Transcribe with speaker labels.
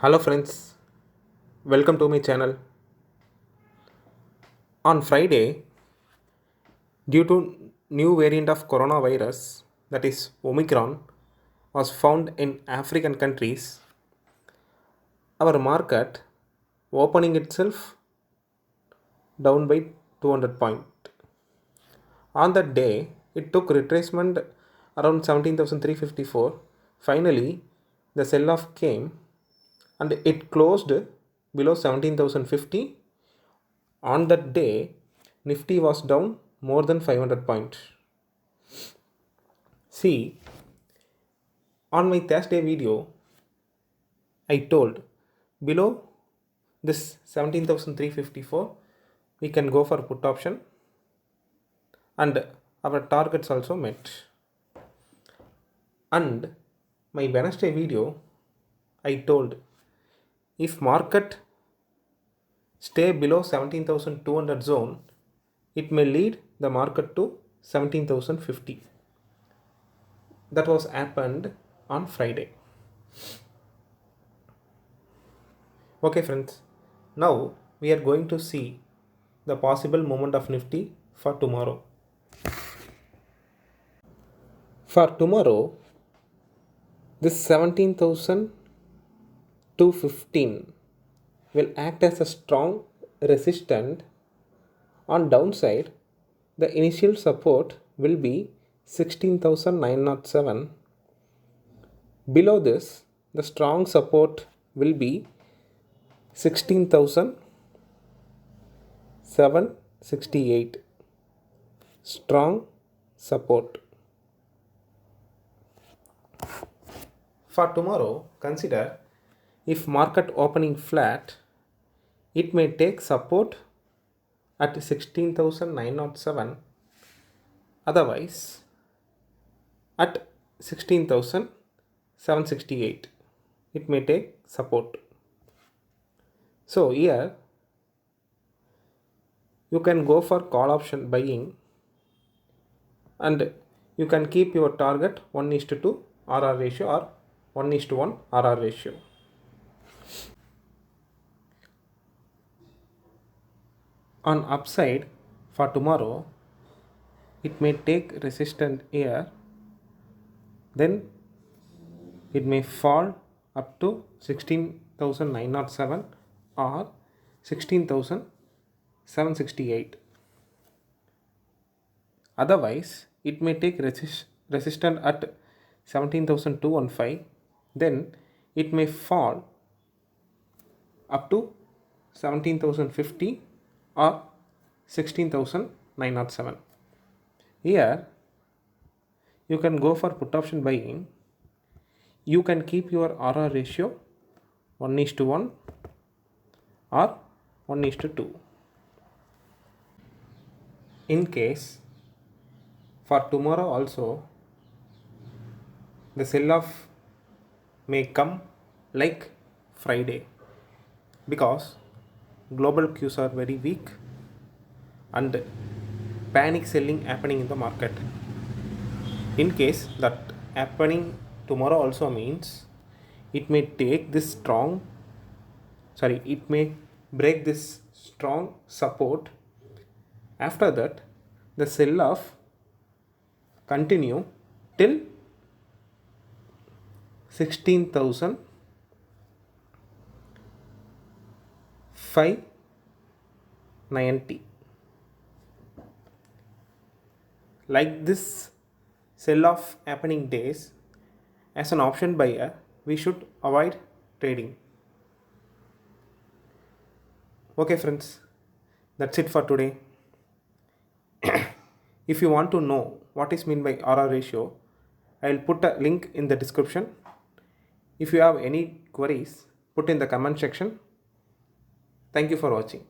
Speaker 1: Hello friends, welcome to my channel. On Friday, due to new variant of coronavirus, that is Omicron, was found in African countries, our market opening itself down by 200 point. On that day, it took retracement around 17,354. Finally, the sell-off came and it closed below 17,050. On that day, Nifty was down more than 500 points. See, on my Thursday video, I told below this 17,354, we can go for put option and our targets also met. And my Wednesday video, I told if market stay below 17,200 zone, it may lead the market to 17,050. That was happened on Friday. Okay friends, now we are going to see the possible movement of Nifty for tomorrow. For tomorrow, this 17,215 will act as a strong resistance. On downside, the initial support will be 16,907. Below this, the strong support will be 16,768. Strong support. For tomorrow, consider if market opening flat, it may take support at 16,907. Otherwise, at 16,768, it may take support. So here, you can go for call option buying and you can keep your target 1:2 RR ratio or 1:1 RR ratio. On upside for tomorrow, it may take resistance here, then it may fall up to 16,907 or 16,768. Otherwise, it may take resistance at 17,215, then it may fall up to 17,050 or 16,907. Here, you can go for put option buying. You can keep your RR ratio 1:1 or 1:2. In case for tomorrow also, the sell-off may come like Friday because global cues are very weak and panic selling happening in the market. In case that happening tomorrow also means it may take this strong, it may break this strong support. After that, the sell-off continue till 16,590. Like this sell-off happening days, as an option buyer, we should avoid trading. Okay friends, that's it for today. If you want to know what is meant by RR ratio, I will put a link in the description. If you have any queries, put in the comment section. Thank you for watching.